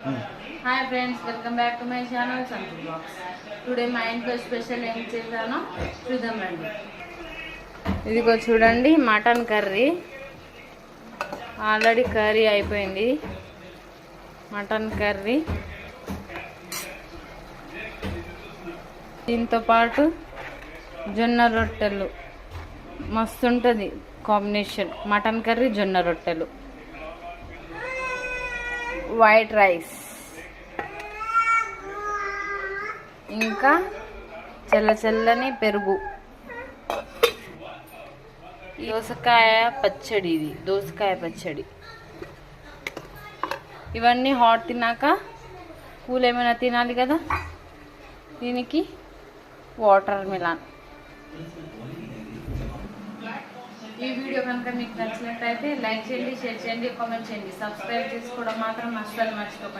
Hi friends, welcome back to my channel Santhu blogs. Today మా ఇంట్లో special ఏం చేశానో చూద్దామండి. ఇదిగో చూడండి, మటన్ కర్రీ. ఆల్రెడీ కర్రీ అయిపోయింది. మటన్ కర్రీ, దీంతో పాటు జొన్న రొట్టెలు. మస్తు ఉంటుంది కాంబినేషన్, మటన్ కర్రీ జొన్న రొట్టెలు, వైట్ రైస్, ఇంకా చల్లని పెరుగు, దోసకాయ పచ్చడి. ఇది దోసకాయ పచ్చడి. ఇవన్నీ హాట్ తిన్నాక కూల్ ఏమైనా తినాలి కదా, దీనికి వాటర్ మిలాన్. ఈ వీడియో కనుక మీకు నచ్చినట్లయితే లైక్ చేయండి, షేర్ చేయండి, కామెంట్ చేయండి. సబ్స్క్రైబ్ చేసుకోవడం మాత్రం అస్సలు మర్చిపోకండి.